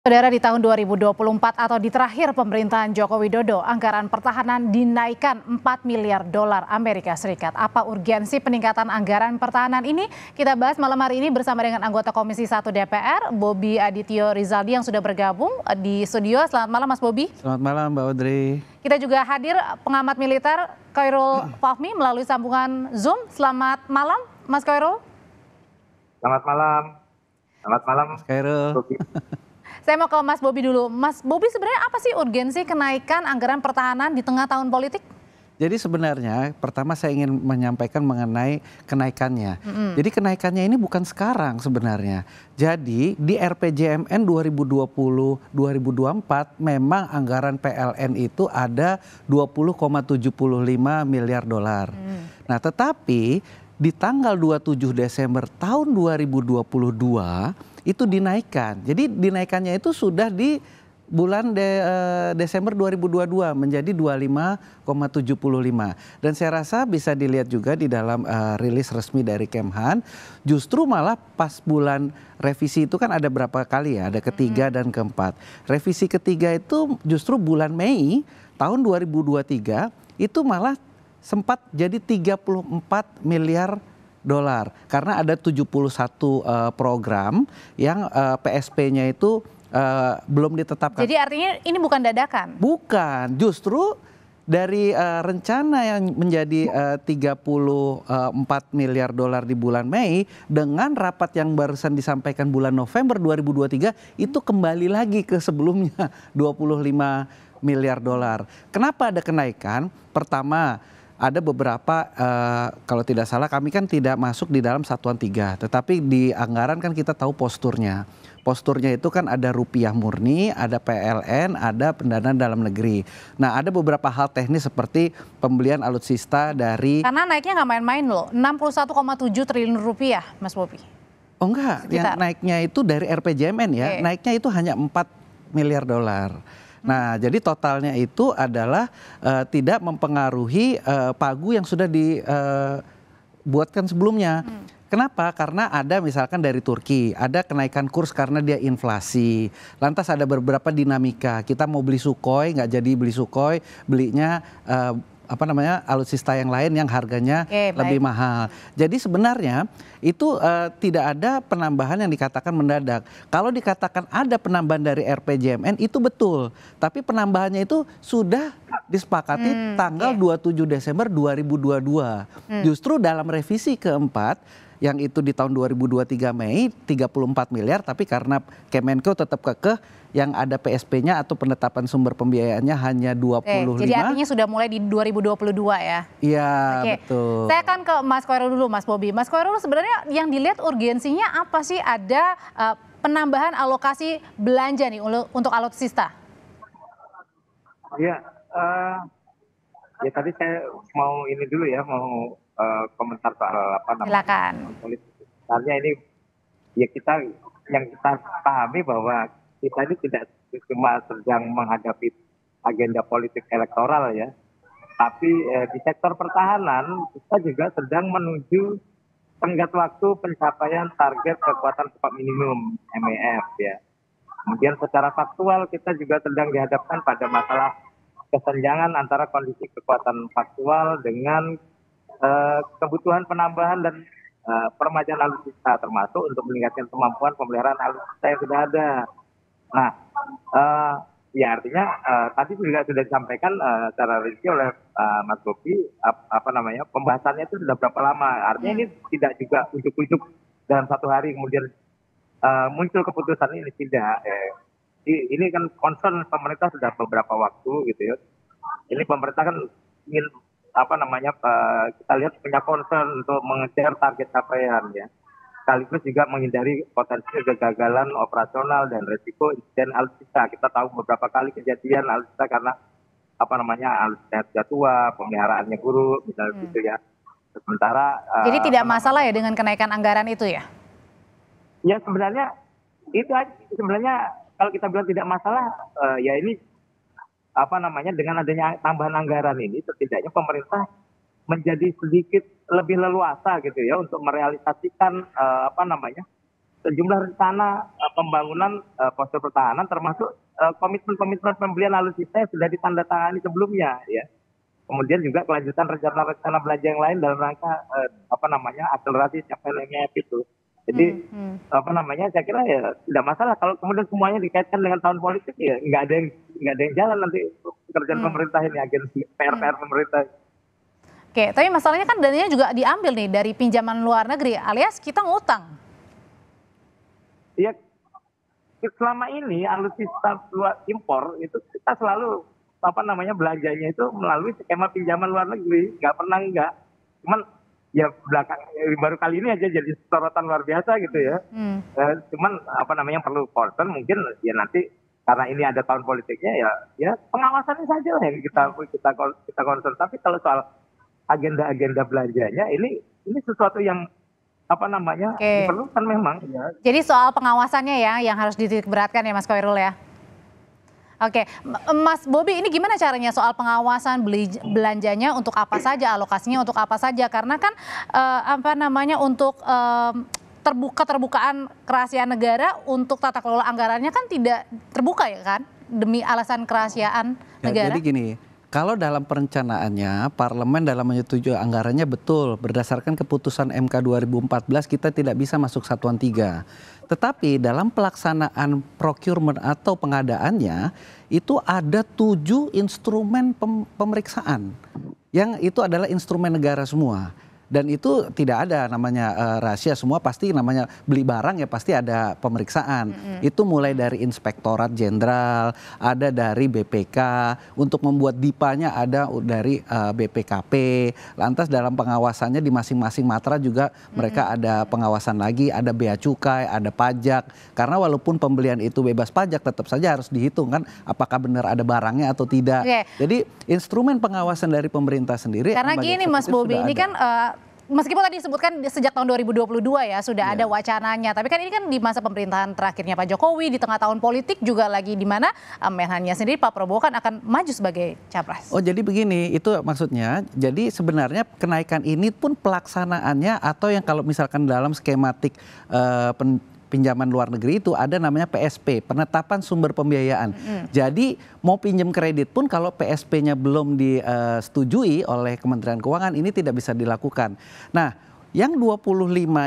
Saudara, di tahun 2024 atau di terakhir pemerintahan Joko Widodo, anggaran pertahanan dinaikkan 4 miliar dolar Amerika Serikat. Apa urgensi peningkatan anggaran pertahanan ini? Kita bahas malam hari ini bersama dengan anggota Komisi 1 DPR, Bobi Adityo Rizaldi yang sudah bergabung di studio. Selamat malam Mas Bobi. Selamat malam Mbak Audrey. Kita juga hadir pengamat militer Khairul Fahmi melalui sambungan Zoom. Selamat malam Mas Khairul. Selamat malam. Selamat malam Mas Khairul. Saya mau ke Mas Bobi dulu. Mas Bobi, sebenarnya apa sih urgensi kenaikan anggaran pertahanan di tengah tahun politik? Jadi sebenarnya pertama saya ingin menyampaikan mengenai kenaikannya. Jadi kenaikannya ini bukan sekarang sebenarnya. Jadi di RPJMN 2020-2024 memang anggaran PLN itu ada 20,75 miliar dolar. Nah, tetapi di tanggal 27 Desember tahun 2022 itu dinaikkan. Jadi dinaikannya itu sudah di bulan Desember 2022 menjadi 25,75. Dan saya rasa bisa dilihat juga di dalam rilis resmi dari Kemhan, justru malah pas bulan revisi itu kan ada berapa kali ya, ada ketiga dan keempat. Revisi ketiga itu justru bulan Mei tahun 2023 itu malah sempat jadi 34 miliar dolar karena ada 71 program yang PSP-nya itu belum ditetapkan. Jadi artinya ini bukan dadakan? Bukan, justru dari rencana yang menjadi 34 miliar dolar di bulan Mei dengan rapat yang barusan disampaikan bulan November 2023 itu kembali lagi ke sebelumnya 25 miliar dolar. Kenapa ada kenaikan? Pertama, ada beberapa, kalau tidak salah kami kan tidak masuk di dalam satuan 3, tetapi di anggaran kan kita tahu posturnya. Posturnya itu kan ada rupiah murni, ada PLN, ada pendanaan dalam negeri. Nah, ada beberapa hal teknis seperti pembelian alutsista dari... Karena naiknya nggak main-main loh, 61,7 triliun rupiah Mas Bobi. Oh enggak, yang naiknya itu dari RPJMN ya, naiknya itu hanya 4 miliar dolar. Nah, jadi totalnya itu adalah tidak mempengaruhi pagu yang sudah dibuatkan sebelumnya. Kenapa? Karena ada misalkan dari Turki, ada kenaikan kurs karena dia inflasi. Lantas ada beberapa dinamika, kita mau beli Sukhoi, nggak jadi beli Sukhoi, belinya alutsista yang lain yang harganya lebih mahal. Jadi sebenarnya itu tidak ada penambahan yang dikatakan mendadak. Kalau dikatakan ada penambahan dari RPJMN itu betul, tapi penambahannya itu sudah disepakati tanggal 27 Desember 2022. Justru dalam revisi keempat yang itu di tahun 2023 Mei 34 miliar, tapi karena Kemenko tetap kekeh yang ada PSP-nya atau penetapan sumber pembiayaannya hanya 25. Jadi artinya sudah mulai di 2022 ya? Iya, betul. Saya akan ke Mas Khairul dulu, Mas Bobi. Mas Khairul, sebenarnya yang dilihat urgensinya apa sih? Ada penambahan alokasi belanja nih untuk alutsista? Iya, ya tadi saya mau ini dulu ya, mau komentar soal apa namanya. Silakan. Sebenarnya ini ya yang kita pahami bahwa kita ini tidak cuma sedang menghadapi agenda politik elektoral ya, tapi di sektor pertahanan kita juga sedang menuju tenggat waktu pencapaian target kekuatan pokok minimum MEF ya. Kemudian secara faktual kita juga sedang dihadapkan pada masalah kesenjangan antara kondisi kekuatan faktual dengan kebutuhan penambahan dan permajaan alutsista, termasuk untuk meningkatkan kemampuan pemeliharaan alutsista yang sudah ada. Nah, ya artinya tadi juga sudah disampaikan secara rinci oleh Mas Bobi, pembahasannya itu sudah berapa lama. Artinya ini tidak juga ujuk-ujuk dalam satu hari kemudian muncul keputusan ini, tidak. Ini kan concern pemerintah sudah beberapa waktu gitu ya. Ini pemerintah kan ingin kita lihat punya concern untuk mengejar target capaian ya. Sekaligus juga menghindari potensi kegagalan operasional dan resiko insiden alutsista. Kita tahu beberapa kali kejadian alutsista karena alutsista tua, pemeliharaannya buruk, misalnya gitu ya. Sementara jadi tidak masalah ya dengan kenaikan anggaran itu ya? Ya sebenarnya itu sebenarnya kalau kita bilang tidak masalah, ya ini dengan adanya tambahan anggaran ini setidaknya pemerintah menjadi sedikit lebih leluasa gitu ya untuk merealisasikan sejumlah rencana pembangunan postur pertahanan termasuk komitmen-komitmen pembelian alutsista yang sudah ditandatangani sebelumnya ya. Kemudian juga kelanjutan rencana-rencana belanja yang lain dalam rangka akselerasi capaian IMF itu. Jadi saya kira ya tidak masalah kalau kemudian semuanya dikaitkan dengan tahun politik, ya nggak ada yang jalan nanti pekerjaan pemerintah ini, agensi PR pemerintah. Oke, tapi masalahnya kan dananya juga diambil nih dari pinjaman luar negeri, alias kita ngutang. Iya, selama ini alutsista impor itu kita selalu belanjanya itu melalui skema pinjaman luar negeri, nggak pernah enggak. Cuman ya baru kali ini aja jadi sorotan luar biasa gitu ya. Cuman perlu concern mungkin ya nanti karena ini ada tahun politiknya ya pengawasannya saja lah yang kita concern. Tapi kalau soal agenda belanjanya ini sesuatu yang diperlukan memang ya. Jadi soal pengawasannya ya yang harus dititik beratkan ya Mas Khairul ya. Oke, Mas Bobi, ini gimana caranya soal pengawasan belanjanya untuk apa saja, alokasinya untuk apa saja? Karena kan untuk keterbukaan kerahasiaan negara untuk tata kelola anggarannya kan tidak terbuka ya kan, demi alasan kerahasiaan negara. Jadi gini, kalau dalam perencanaannya parlemen dalam menyetujui anggarannya betul berdasarkan keputusan MK 2014 kita tidak bisa masuk satuan 3. Tetapi dalam pelaksanaan procurement atau pengadaannya itu ada 7 instrumen pemeriksaan yang itu adalah instrumen negara semua. Dan itu tidak ada namanya rahasia, semua pasti namanya beli barang ya pasti ada pemeriksaan. Itu mulai dari Inspektorat Jenderal, ada dari BPK, untuk membuat DIPA-nya ada dari BPKP. Lantas dalam pengawasannya di masing-masing matra juga mereka ada pengawasan lagi, ada bea cukai, ada pajak. Karena walaupun pembelian itu bebas pajak tetap saja harus dihitung kan apakah benar ada barangnya atau tidak. Jadi instrumen pengawasan dari pemerintah sendiri. Karena gini Mas Bobi, ini kan meskipun tadi disebutkan sejak tahun 2022 ya sudah ada wacananya, tapi kan ini kan di masa pemerintahan terakhirnya Pak Jokowi, di tengah tahun politik juga lagi di mana Menhannya sendiri Pak Prabowo kan akan maju sebagai capres. Oh jadi begini, itu maksudnya, jadi sebenarnya kenaikan ini pun pelaksanaannya atau yang kalau misalkan dalam skematik pinjaman luar negeri itu ada namanya PSP, penetapan sumber pembiayaan. Jadi mau pinjam kredit pun kalau PSP-nya belum disetujui oleh Kementerian Keuangan ini tidak bisa dilakukan. Nah, yang 25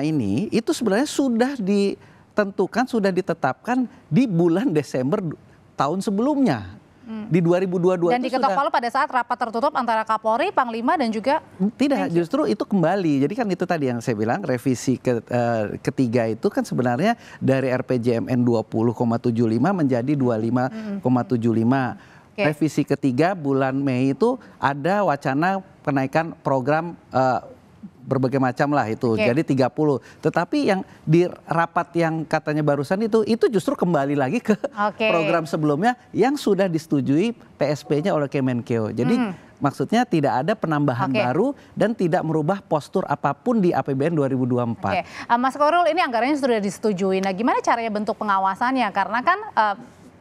ini itu sebenarnya sudah ditentukan, sudah ditetapkan di bulan Desember tahun sebelumnya. Di 2022 dan diketok palu pada saat rapat tertutup antara Kapolri, Panglima dan juga tidak, justru itu kembali. Jadi kan itu tadi yang saya bilang revisi ketiga itu kan sebenarnya dari RPJMN 20,75 menjadi 25,75. Revisi ketiga bulan Mei itu ada wacana kenaikan program berbagai macam lah itu, jadi 30. Tetapi yang di rapat yang katanya barusan itu justru kembali lagi ke program sebelumnya yang sudah disetujui PSP-nya oleh Kemenkeu. Jadi maksudnya tidak ada penambahan baru dan tidak merubah postur apapun di APBN 2024. Mas Khairul, ini anggarannya sudah disetujui. Nah, gimana caranya bentuk pengawasannya? Karena kan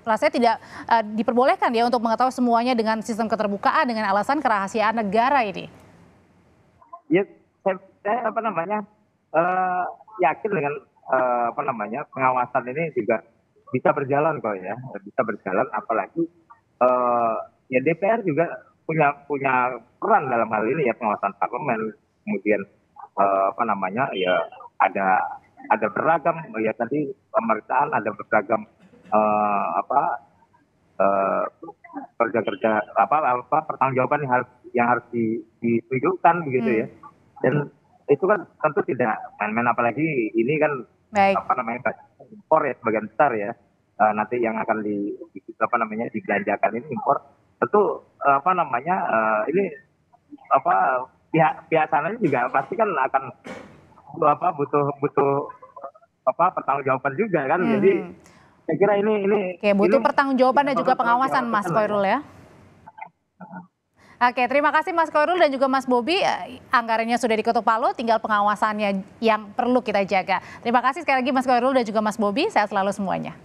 rasanya tidak diperbolehkan ya untuk mengetahui semuanya dengan sistem keterbukaan dengan alasan kerahasiaan negara ini. Ya, saya yakin dengan pengawasan ini juga bisa berjalan kok ya, bisa berjalan, apalagi ya DPR juga punya peran dalam hal ini ya, pengawasan parlemen. Kemudian ya ada beragam ya tadi pemeriksaan, ada beragam kerja pertanggungjawaban yang harus ditunjukkan begitu ya. Dan itu kan tentu tidak main-main, apalagi ini kan impor ya sebagian besar ya. Nanti yang akan dibelanjakan ini impor. Tentu ini pihak sananya juga pasti kan akan butuh pertanggungjawaban juga kan. Jadi saya kira ini butuh pertanggungjawaban dan juga pengawasan Mas Khairul ya. Oke, terima kasih Mas Khairul dan juga Mas Bobi. Anggarannya sudah diketuk palu, tinggal pengawasannya yang perlu kita jaga. Terima kasih sekali lagi Mas Khairul dan juga Mas Bobi. Sehat selalu semuanya.